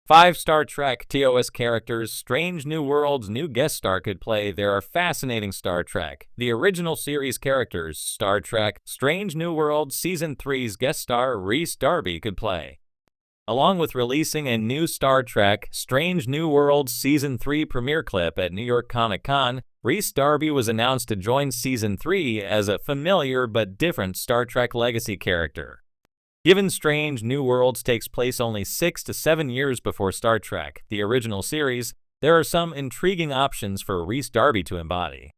5 Star Trek TOS characters, Strange New Worlds, new guest star could play. There are fascinating Star Trek. The original series characters, Star Trek, Strange New Worlds Season 3's guest star Rhys Darby could play. Along with releasing a new Star Trek, Strange New Worlds Season 3 premiere clip at New York Comic Con, Rhys Darby was announced to join Season 3 as a familiar but different Star Trek Legacy character. Given Strange New Worlds takes place only 6 to 7 years before Star Trek, the original series, there are some intriguing options for Rhys Darby to embody.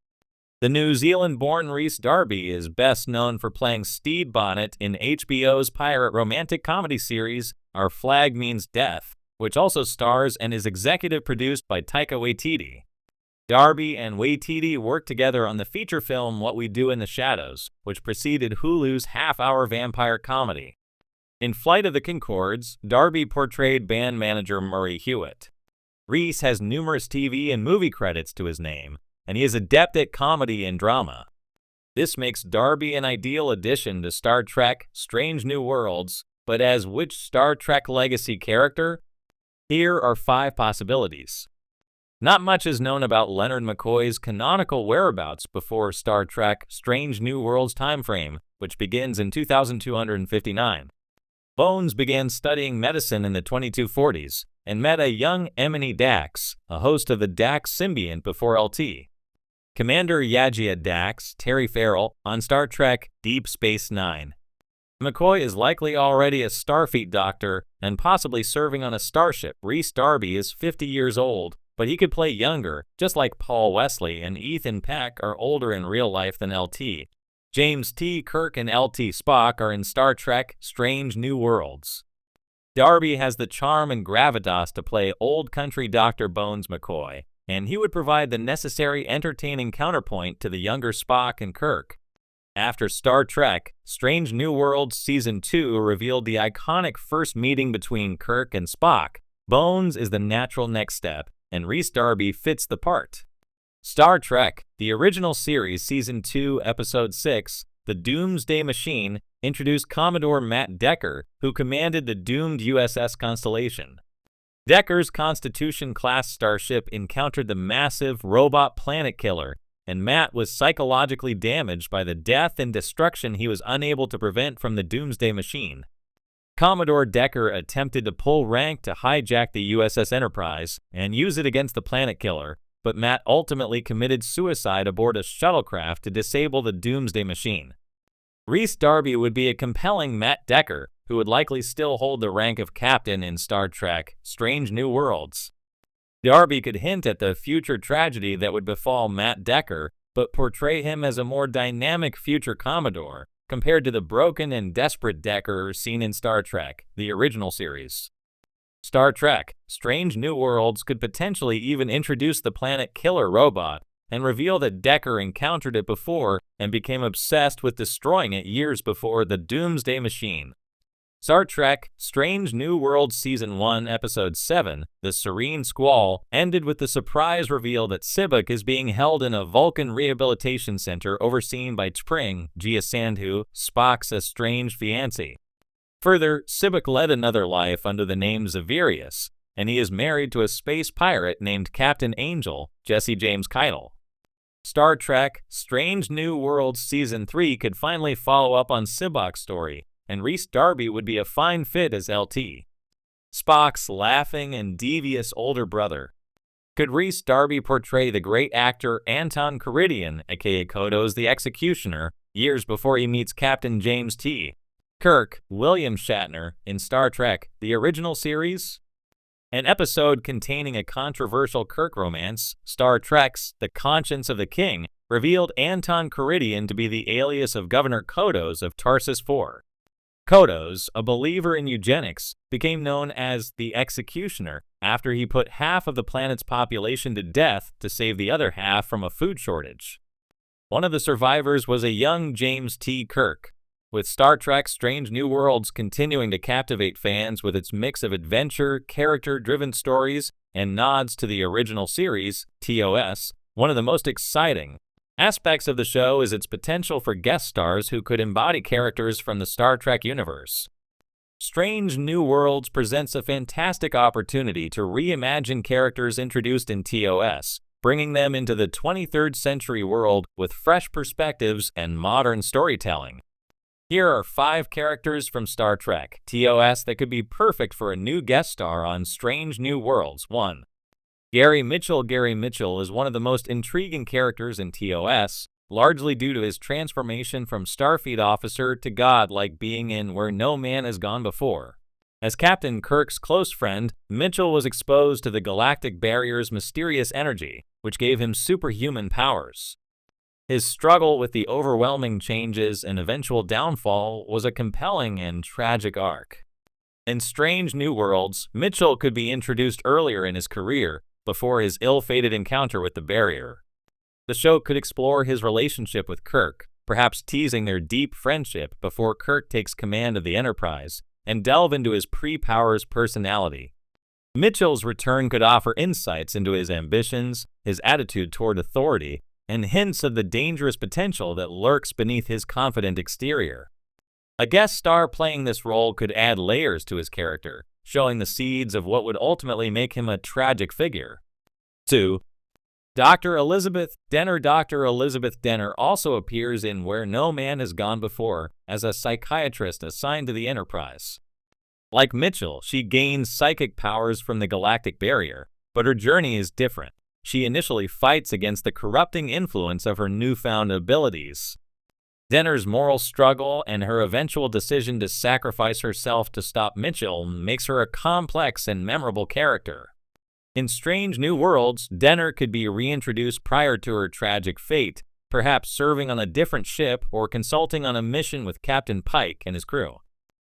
The New Zealand-born Rhys Darby is best known for playing Stede Bonnet in HBO's pirate romantic comedy series Our Flag Means Death, which also stars and is executive produced by Taika Waititi. Darby and Waititi worked together on the feature film What We Do in the Shadows, which preceded Hulu's half-hour vampire comedy. In Flight of the Conchords, Darby portrayed band manager Murray Hewitt. Rhys has numerous TV and movie credits to his name, and he is adept at comedy and drama. This makes Darby an ideal addition to Star Trek Strange New Worlds, but as which Star Trek Legacy character? Here are 5 possibilities. Not much is known about Leonard McCoy's canonical whereabouts before Star Trek Strange New Worlds timeframe, which begins in 2259. Bones began studying medicine in the 2240s and met a young Emily Dax, a host of the Dax symbiont before LT. Commander Yajia Dax, Terry Farrell, on Star Trek Deep Space Nine. McCoy is likely already a Starfleet doctor and possibly serving on a starship. Rhys Darby is 50 years old, but he could play younger, just like Paul Wesley and Ethan Peck are older in real life than LT. James T. Kirk and LT Spock are in Star Trek Strange New Worlds. Darby has the charm and gravitas to play old country Dr. Bones McCoy, and he would provide the necessary entertaining counterpoint to the younger Spock and Kirk. After Star Trek, Strange New Worlds Season 2 revealed the iconic first meeting between Kirk and Spock, Bones is the natural next step, and Rhys Darby fits the part. Star Trek, the original series Season 2, Episode 6, The Doomsday Machine, introduced Commodore Matt Decker, who commanded the doomed USS Constellation. Decker's Constitution-class starship encountered the massive robot planet killer, and Matt was psychologically damaged by the death and destruction he was unable to prevent from the Doomsday Machine. Commodore Decker attempted to pull rank to hijack the USS Enterprise and use it against the planet killer, but Matt ultimately committed suicide aboard a shuttlecraft to disable the Doomsday Machine. Rhys Darby would be a compelling Matt Decker, who would likely still hold the rank of captain in Star Trek Strange New Worlds. Darby could hint at the future tragedy that would befall Matt Decker, but portray him as a more dynamic future Commodore, compared to the broken and desperate Decker seen in Star Trek, the original series. Star Trek Strange New Worlds could potentially even introduce the planet killer robot and reveal that Decker encountered it before and became obsessed with destroying it years before the Doomsday Machine. Star Trek Strange New Worlds Season 1, Episode 7, The Serene Squall, ended with the surprise reveal that Sibuk is being held in a Vulcan rehabilitation center overseen by T'Pring, Gia Sandhu, Spock's estranged fiancé. Further, Sibuk led another life under the name Zavirius, and he is married to a space pirate named Captain Angel, Jesse James Keitel. Star Trek Strange New Worlds Season 3 could finally follow up on Sibuk's story, and Rhys Darby would be a fine fit as LT. Spock's laughing and devious older brother. Could Rhys Darby portray the great actor Anton Karidian, aka Kodos the Executioner, years before he meets Captain James T. Kirk, William Shatner, in Star Trek, the original series? An episode containing a controversial Kirk romance, Star Trek's The Conscience of the King, revealed Anton Karidian to be the alias of Governor Kodos of Tarsus IV. Kodos, a believer in eugenics, became known as the Executioner after he put half of the planet's population to death to save the other half from a food shortage. One of the survivors was a young James T. Kirk. With Star Trek Strange New Worlds continuing to captivate fans with its mix of adventure, character-driven stories, and nods to the original series, TOS, one of the most exciting aspects of the show is its potential for guest stars who could embody characters from the Star Trek universe. Strange New Worlds presents a fantastic opportunity to reimagine characters introduced in TOS, bringing them into the 23rd century world with fresh perspectives and modern storytelling. Here are 5 characters from Star Trek TOS that could be perfect for a new guest star on Strange New Worlds. 1. Gary Mitchell. Gary Mitchell is one of the most intriguing characters in TOS, largely due to his transformation from Starfleet officer to god-like being in Where No Man Has Gone Before. As Captain Kirk's close friend, Mitchell was exposed to the galactic barrier's mysterious energy, which gave him superhuman powers. His struggle with the overwhelming changes and eventual downfall was a compelling and tragic arc. In Strange New Worlds, Mitchell could be introduced earlier in his career, before his ill-fated encounter with the barrier. The show could explore his relationship with Kirk, perhaps teasing their deep friendship before Kirk takes command of the Enterprise, and delve into his pre-powers personality. Mitchell's return could offer insights into his ambitions, his attitude toward authority, and hints of the dangerous potential that lurks beneath his confident exterior. A guest star playing this role could add layers to his character, showing the seeds of what would ultimately make him a tragic figure. 2. Dr. Elizabeth Denner. Dr. Elizabeth Denner also appears in Where No Man Has Gone Before as a psychiatrist assigned to the Enterprise. Like Mitchell, she gains psychic powers from the galactic barrier, but her journey is different. She initially fights against the corrupting influence of her newfound abilities. Denner's moral struggle and her eventual decision to sacrifice herself to stop Mitchell makes her a complex and memorable character. In Strange New Worlds, Denner could be reintroduced prior to her tragic fate, perhaps serving on a different ship or consulting on a mission with Captain Pike and his crew.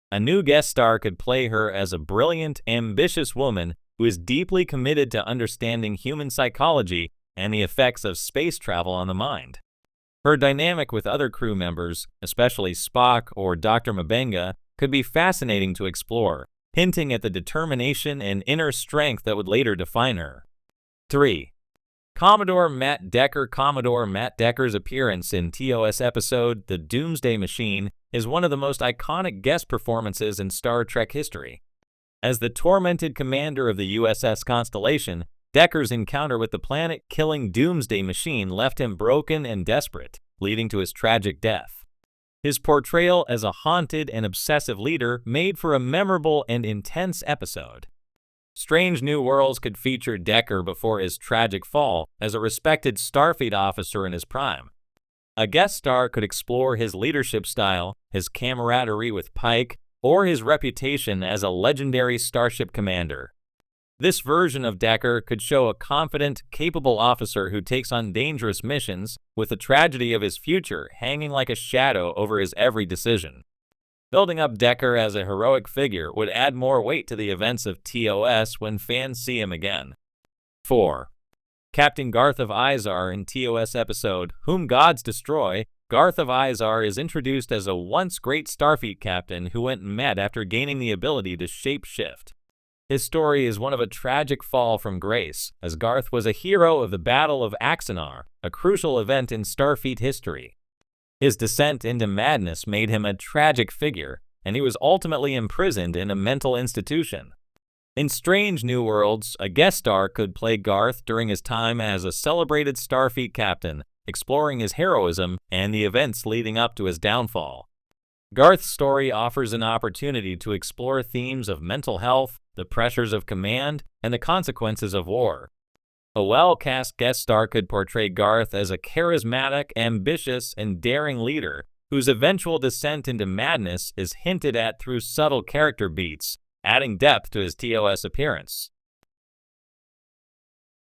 A new guest star could play her as a brilliant, ambitious woman who is deeply committed to understanding human psychology and the effects of space travel on the mind. Her dynamic with other crew members, especially Spock or Dr. M'Benga, could be fascinating to explore, hinting at the determination and inner strength that would later define her. 3. Commodore Matt Decker. Commodore Matt Decker's appearance in TOS episode The Doomsday Machine is one of the most iconic guest performances in Star Trek history. As the tormented commander of the USS Constellation, Decker's encounter with the planet-killing Doomsday Machine left him broken and desperate, leading to his tragic death. His portrayal as a haunted and obsessive leader made for a memorable and intense episode. Strange New Worlds could feature Decker before his tragic fall as a respected Starfleet officer in his prime. A guest star could explore his leadership style, his camaraderie with Pike, or his reputation as a legendary starship commander. This version of Decker could show a confident, capable officer who takes on dangerous missions, with the tragedy of his future hanging like a shadow over his every decision. Building up Decker as a heroic figure would add more weight to the events of TOS when fans see him again. 4. Captain Garth of Izar. In TOS episode Whom Gods Destroy, Garth of Izar is introduced as a once great Starfleet captain who went mad after gaining the ability to shape-shift. His story is one of a tragic fall from grace, as Garth was a hero of the Battle of Axanar, a crucial event in Starfleet history. His descent into madness made him a tragic figure, and he was ultimately imprisoned in a mental institution. In Strange New Worlds, a guest star could play Garth during his time as a celebrated Starfleet captain, exploring his heroism and the events leading up to his downfall. Garth's story offers an opportunity to explore themes of mental health, the pressures of command, and the consequences of war. A well-cast guest star could portray Garth as a charismatic, ambitious, and daring leader whose eventual descent into madness is hinted at through subtle character beats, adding depth to his TOS appearance.